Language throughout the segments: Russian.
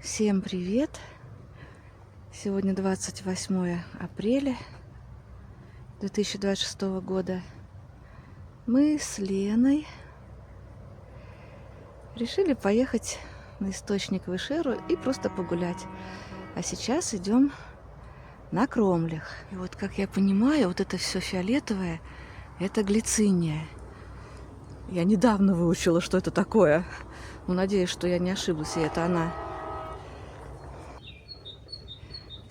Всем привет! Сегодня 28 апреля 2026 года. Мы с Леной решили поехать на источник в Ишеру и просто погулять. А сейчас идем на Кромлях. И вот, как я понимаю, вот это все фиолетовое – это глициния. Я недавно выучила, что это такое. Но надеюсь, что я не ошиблась, и это она.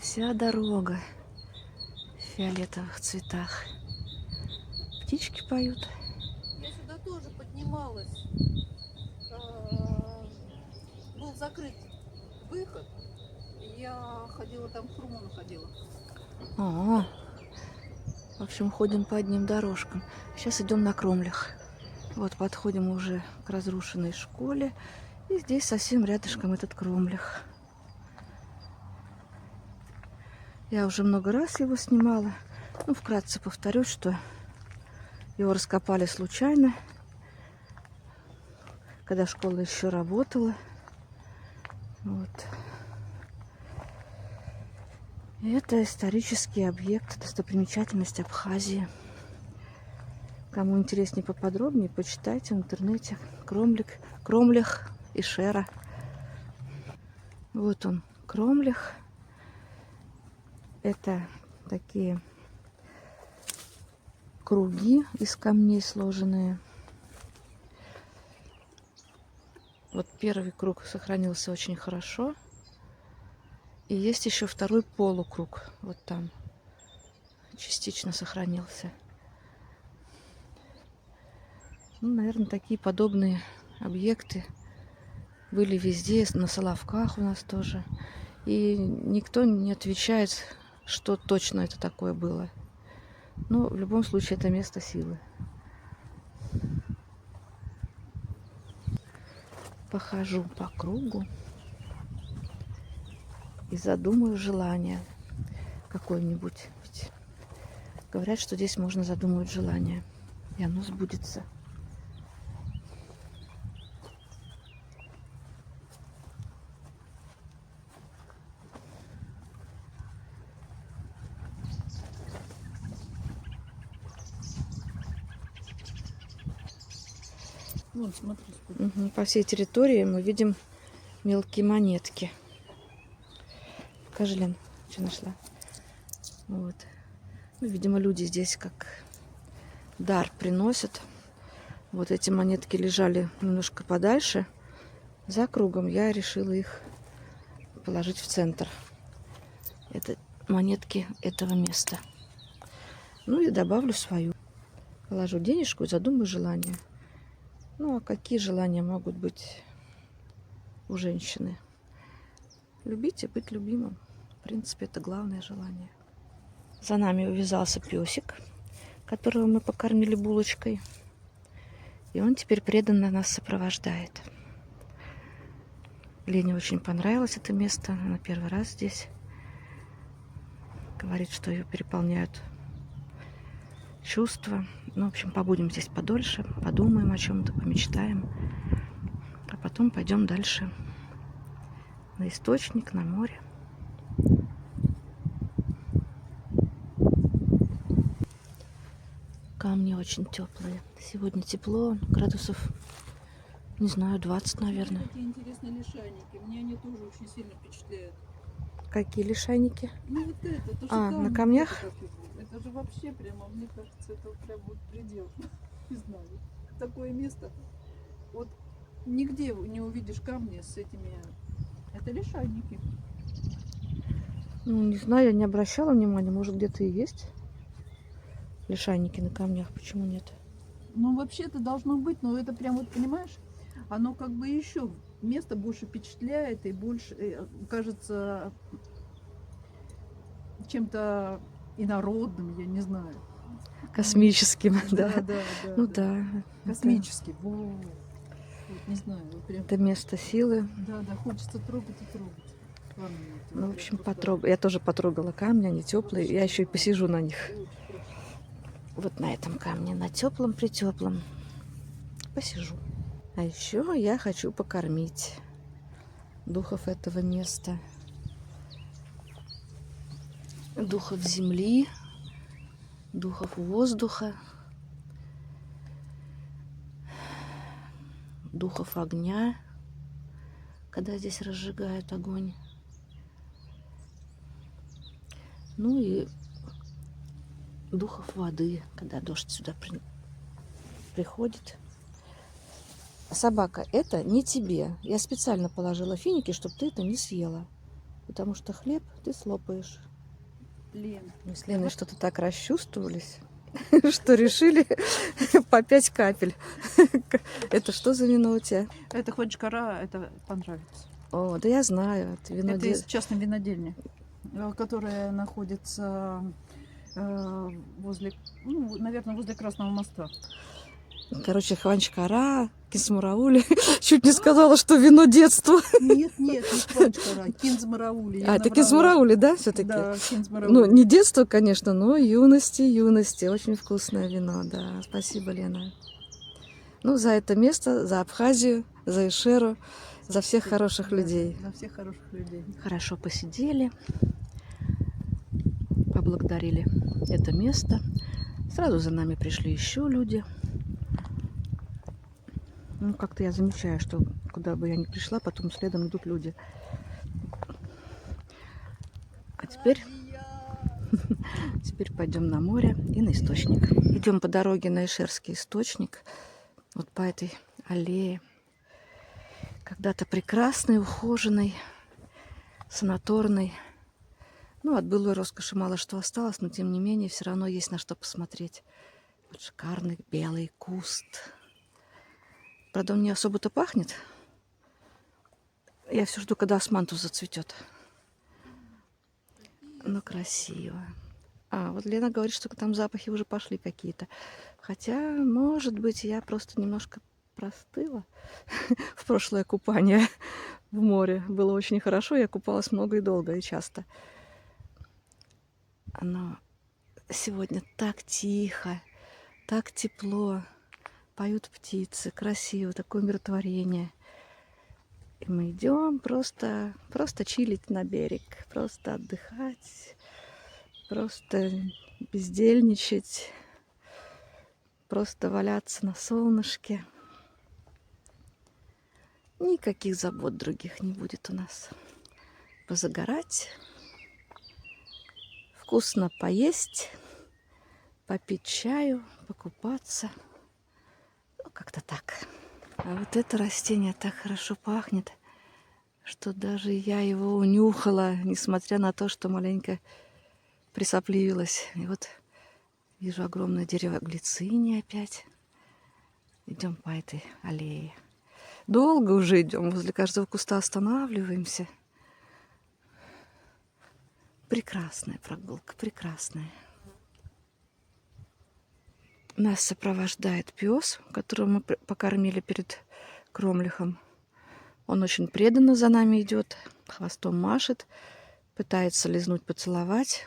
Вся дорога в фиолетовых цветах. Птички поют. Я сюда тоже поднималась. Был закрыт выход. И я ходила там, к Руману ходила. В общем, ходим по одним дорожкам. Сейчас идем на Кромлях. Вот подходим уже к разрушенной школе. И здесь совсем рядышком этот Кромлях. Я уже много раз его снимала. Вкратце повторюсь, что его раскопали случайно, когда школа еще работала. Вот. И это исторический объект, достопримечательность Абхазии. Кому интереснее поподробнее, почитайте в интернете. Кромлях Ишера. Вот он, Кромлях. Это такие круги из камней сложенные. Вот первый круг сохранился очень хорошо. И есть еще второй полукруг. Вот там частично сохранился. Наверное, такие подобные объекты были везде, на Соловках у нас тоже. И никто не отвечает, что точно это такое было. Но в любом случае это место силы. Похожу по кругу и задумаю желание какое-нибудь. Ведь говорят, что здесь можно задумывать желание, и оно сбудется. Вон, смотри, сколько. По всей территории мы видим мелкие монетки. Покажи, Лен, что нашла. Вот. Видимо, люди здесь как дар приносят. Вот эти монетки лежали немножко подальше, за кругом. Я решила их положить в центр. Это монетки этого места. И добавлю свою. Положу денежку и задумаю желание. А какие желания могут быть у женщины? Любить и быть любимым. В принципе, это главное желание. За нами увязался песик, которого мы покормили булочкой. И он теперь преданно нас сопровождает. Лене очень понравилось это место. Она первый раз здесь. Говорит, что ее переполняют чувства. В общем, побудем здесь подольше, подумаем о чем-то, помечтаем. А потом пойдем дальше на источник, на море. Камни очень теплые. Сегодня тепло, градусов, не знаю, 20, наверное. Такие интересные лишайники. Мне они тоже очень сильно впечатляют. Какие лишайники? Вот это же на камнях? Это же вообще прямо, мне кажется, это прям вот предел. Не знаю. Такое место. Вот нигде не увидишь камни с этими. Это лишайники. Не знаю, я не обращала внимания. Может, где-то и есть лишайники на камнях. Почему нет? Вообще-то должно быть, но это прям вот, понимаешь, оно как бы еще место больше впечатляет и больше кажется чем-то инородным, я не знаю. Космическим, да. Да. Космический. Вот, не знаю, вот прям. Это место силы. Да, хочется трогать и трогать. В общем, потрогаю. Я тоже потрогала камни, они теплые. Я еще и посижу на них. Вот на этом камне, на теплом, притеплом. Посижу. А еще я хочу покормить духов этого места, духов земли, духов воздуха, духов огня, когда здесь разжигают огонь. Ну и духов воды, когда дождь сюда приходит. Собака, это не тебе. Я специально положила финики, чтобы ты это не съела. Потому что хлеб ты слопаешь. Лен, Мы с Леной что-то так расчувствовались, что решили по 5 капель. Это что за вино у тебя? это Ходжкара, это понравится. О, да я знаю. Это вино Это из частной винодельни, которая находится возле, ну, наверное, возле Красного моста. Короче, Хванчкара, Кисмураули. Чуть не сказала, что вино детства. Нет, не Ходжкара, Кинзмараули. А, это Кисмураули, да, все-таки? Да, Кинзмараули. Ну, не детство, конечно, но юности. Очень вкусное вино, да. Спасибо, Лена. Ну, за это место, за Абхазию, за Ишеру, за всех хороших людей. За всех хороших людей. Хорошо посидели, поблагодарили это место. Сразу за нами пришли еще люди. Ну, как-то я замечаю, что куда бы я ни пришла, потом следом идут люди. А теперь пойдем на море и на источник. Идем по дороге на Ишерский источник. Вот по этой аллее. Когда-то прекрасной, ухоженной, санаторной. Ну, от былой роскоши мало что осталось, но тем не менее все равно есть на что посмотреть. Вот шикарный белый куст. Правда, он не особо-то пахнет. Я все жду, когда османтус зацветет. Но красиво. А, вот Лена говорит, что там запахи уже пошли какие-то. Хотя, может быть, я просто немножко простыла в прошлое купание в море. Было очень хорошо, я купалась много и долго, и часто. Но сегодня так тихо, так тепло. Поют птицы, красиво, такое умиротворение. И мы идем просто чилить на берег, просто отдыхать, просто бездельничать, просто валяться на солнышке. Никаких забот других не будет у нас. Позагорать, вкусно поесть, попить чаю, покупаться. Ну, как-то так. А вот это растение так хорошо пахнет, что даже я его унюхала, несмотря на то, что маленько присопливилась. И вот вижу огромное дерево глицинии опять. Идем по этой аллее. Долго уже идем, возле каждого куста останавливаемся. Прекрасная прогулка, прекрасная. Нас сопровождает пес, которого мы покормили перед Кромлихом. Он очень преданно за нами идет, хвостом машет, пытается лизнуть, поцеловать.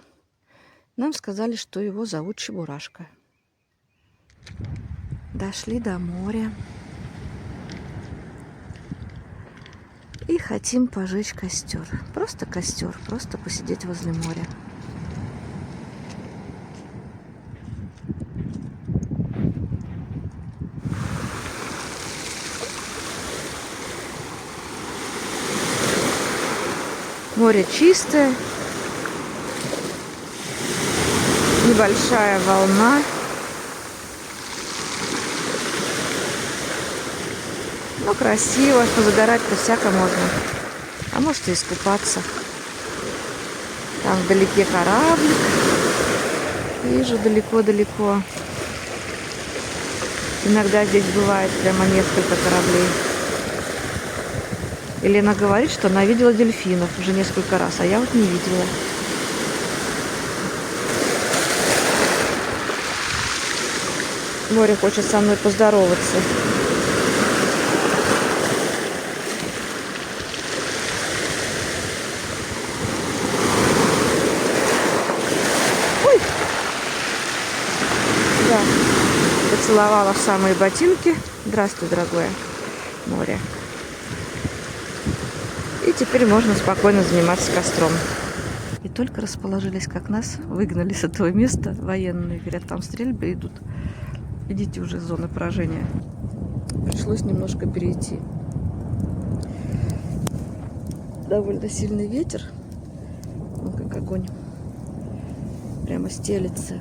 Нам сказали, что его зовут Чебурашка. Дошли до моря. И хотим пожечь костер. Просто костер, просто посидеть возле моря. Море чистое, небольшая волна. Ну, красиво, позагорать-то всяко можно. А может и искупаться. Там вдалеке кораблик. Вижу далеко-далеко. Иногда здесь бывает прямо несколько кораблей. Елена говорит, что она видела дельфинов уже несколько раз, а я вот не видела. Море хочет со мной поздороваться. Ой! Да, поцеловала в самые ботинки. Здравствуй, дорогое море. И теперь можно спокойно заниматься костром. И только расположились, как нас выгнали с этого места военные. Говорят, там стрельбы идут. Идите уже из зоны поражения. Пришлось немножко перейти. Довольно сильный ветер. Он как огонь. Прямо стелется.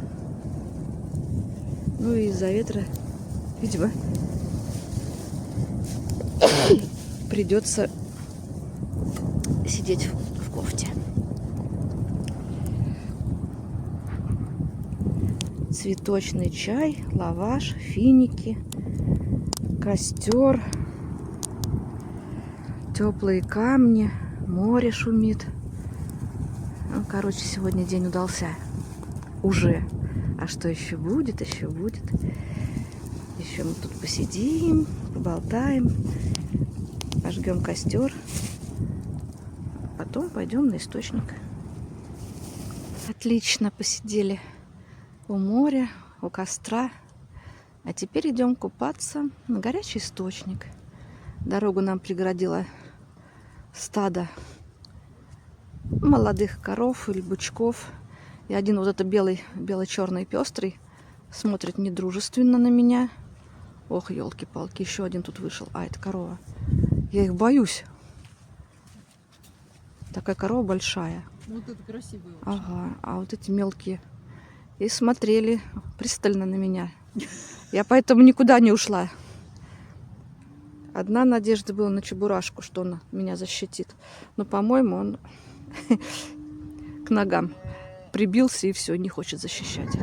Ну и из-за ветра, видимо, придется сидеть в кофте. Цветочный чай, лаваш, финики, костер, теплые камни, море шумит. Ну, короче, сегодня день удался. Уже. А что еще будет? Еще будет. Еще мы тут посидим, поболтаем, пожгем костер. Потом пойдем на источник. Отлично посидели у моря, у костра. А теперь идем купаться на горячий источник. Дорогу нам преградило стадо молодых коров или бычков. И один вот это бело-черный пестрый смотрит недружественно на меня. Ох, елки-палки, еще один тут вышел. А, это корова. Я их боюсь. Такая корова большая. Вот это красивый. Ага, а вот эти мелкие. И смотрели пристально на меня. Я поэтому никуда не ушла. Одна надежда была на Чебурашку, что он меня защитит. Но, по-моему, он к ногам прибился и все, не хочет защищать.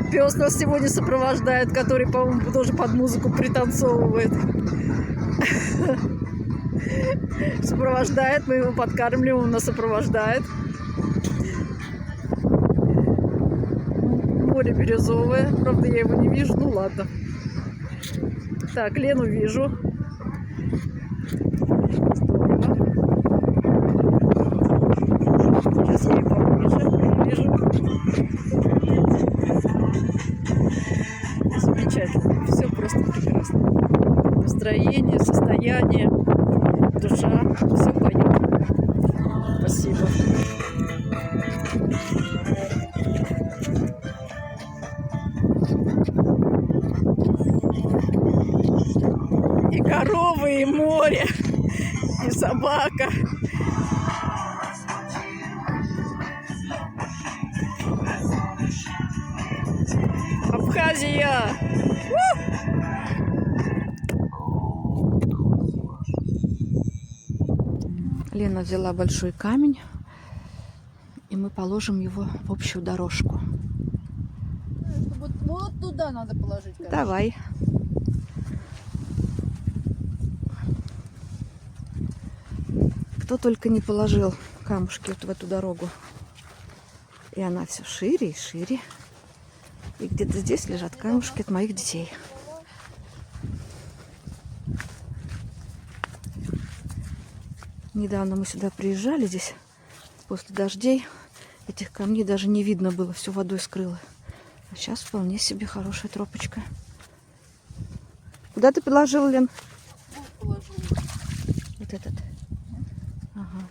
Пес нас сегодня сопровождает, который, по-моему, тоже под музыку пританцовывает. Сопровождает, мы его подкармливаем, он нас сопровождает. Море бирюзовое, правда, я его не вижу, ну ладно. Так, Лену вижу. Сейчас я ее поближе вижу. Замечательно. Все просто прекрасно. Настроение, состояние, душа, все поет. Спасибо. И коровы, и море, и собака. Абхазия! Лена взяла большой камень, и мы положим его в общую дорожку. Вот туда надо положить. Короче. Давай. Кто только не положил камушки вот в эту дорогу. И она все шире и шире. И где-то здесь лежат камушки от моих детей. Недавно мы сюда приезжали, здесь после дождей этих камней даже не видно было, все водой скрыло. А сейчас вполне себе хорошая тропочка. Куда ты положил, Лен? Положила. Вот этот. Ага.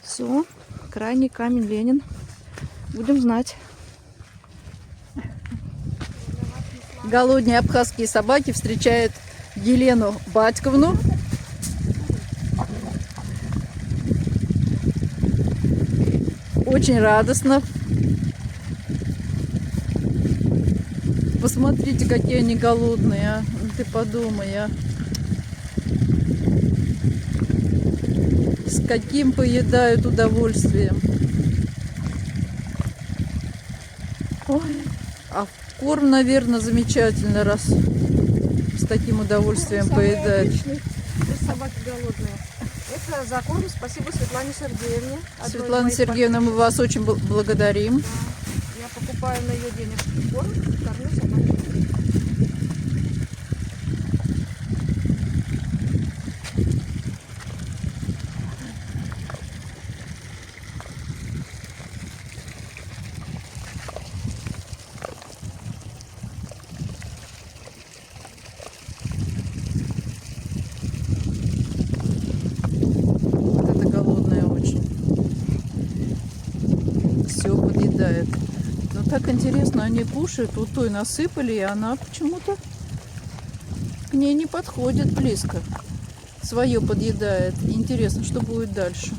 Все, крайний камень Ленин. Будем знать. Голодные абхазские собаки встречают Елену Батьковну. Очень радостно. Посмотрите, какие они голодные, а. Ты подумай, а. С каким поедают удовольствием. Ой. А корм, наверное, замечательно, раз с таким удовольствием поедают. Собаки голодные. Это за корм. Спасибо Светлане Сергеевне. Светлана Сергеевна, мы вас очень благодарим. Я покупаю на ее денежки корм, кормлю собак. Так интересно, они кушают. Вот той насыпали, и она почему-то к ней не подходит близко. Свое подъедает. Интересно, что будет дальше.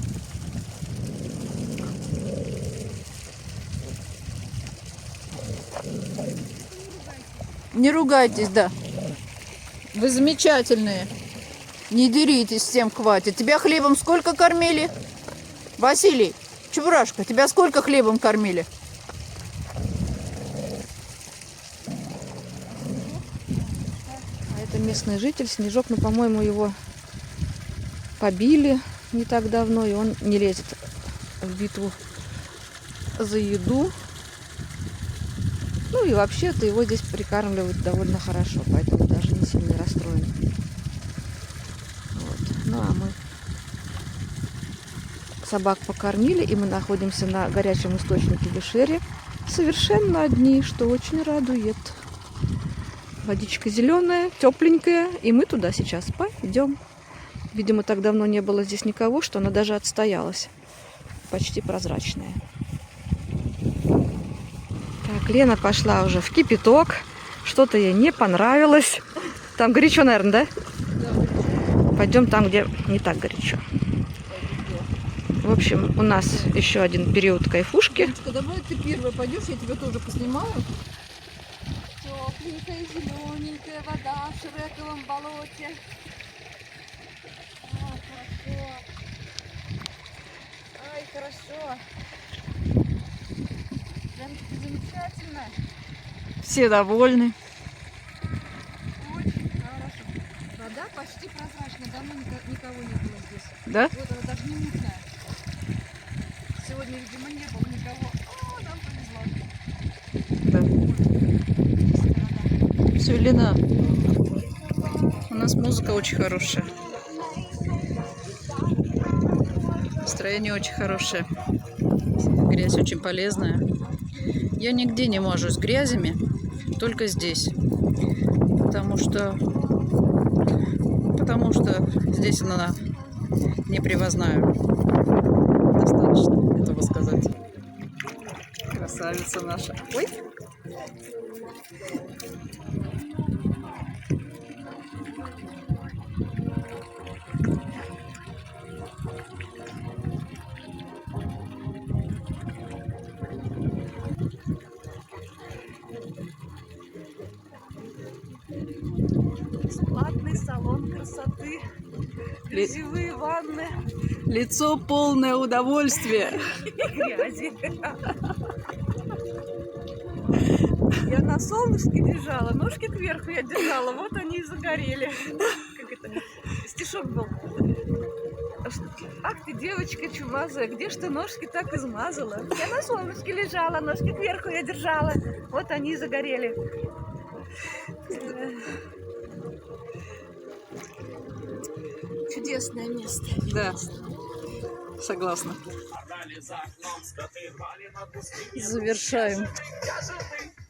Не ругайтесь, да. Вы замечательные. Не деритесь, всем хватит. Тебя хлебом сколько кормили? Василий, Чебурашка, тебя сколько хлебом кормили? А это местный житель, Снежок, но, по-моему, его побили не так давно, и он не лезет в битву за еду. Ну и вообще-то его здесь прикармливают довольно хорошо, поэтому даже не сильно расстроен. Вот. Ну а мы собак покормили, и мы находимся на горячем источнике Бешери. Совершенно одни, что очень радует. Водичка зеленая, тепленькая, и мы туда сейчас пойдем. Видимо, так давно не было здесь никого, что она даже отстоялась. Почти прозрачная. Так, Лена пошла уже в кипяток. Что-то ей не понравилось. Там горячо, наверное, да? Пойдем там, где не так горячо. В общем, у нас еще один период кайфушки. Девочка, давай ты первая пойдешь, я тебя тоже поснимаю. Тепленькая, зелененькая вода в ширековом болоте. Хорошо. Ай, хорошо. Прям замечательно. Все довольны. Очень хорошо. Вода почти прозрачная. Давно никого не было здесь. Да? Вот она даже не мутная. Сегодня, видимо, не было никого. О, нам повезло. Да. Все, Лена. У нас музыка очень хорошая. Настроение очень хорошее. Грязь очень полезная. Я нигде не мажусь грязями, только здесь. Потому что здесь она не привозная. Достаточно этого сказать. Красавица наша. Ой! Бесплатный салон красоты. Грязевые ванны. Лицо полное удовольствия. Грязи. Я на солнышке лежала, ножки кверху я держала, вот они и загорели. Как это? Стишок был. Ах ты, девочка чумазая, где ж ты ножки так измазала? Я на солнышке лежала, ножки кверху я держала, вот они и загорели. Чудесное место. Да, согласна. Завершаем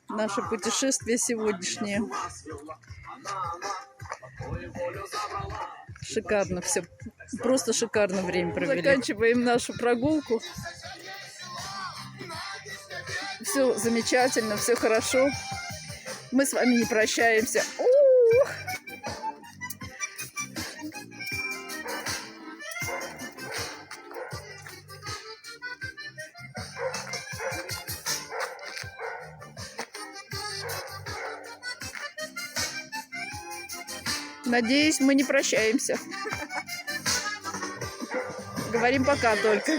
наше путешествие сегодняшнее. Шикарно все. Просто шикарно время провели. Заканчиваем нашу прогулку. Все замечательно, все хорошо. Мы с вами не прощаемся. Надеюсь, мы не прощаемся. Говорим пока только.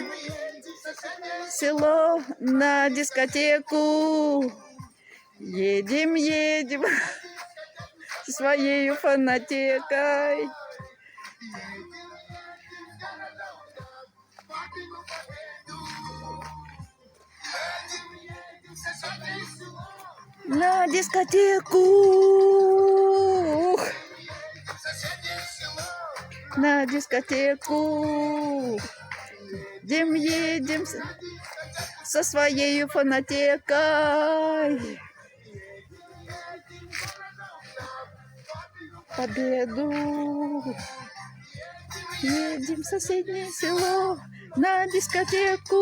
Село на дискотеку. Едем, едем со своей фонотекой. На дискотеку. На дискотеку. Едем, едем со своей фонотекой. Победу. Едем в соседнее село на дискотеку.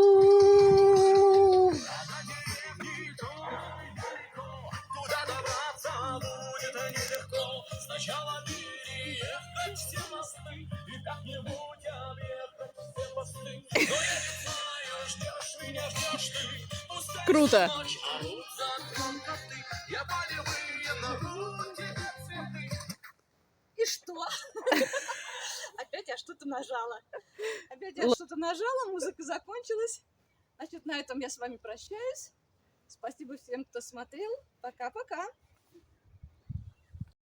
это нелегко. Сначала переехать все мосты и как-нибудь объехать все посты. Но я не знаю, ждешь меня, ждешь ты. Пускай Круто. всю ночь орут за окном коты. Я полевые нарву тебе цветы. И что? Опять я что-то нажала. Музыка закончилась. Значит, на этом я с вами прощаюсь. Спасибо всем, кто смотрел. Пока-пока.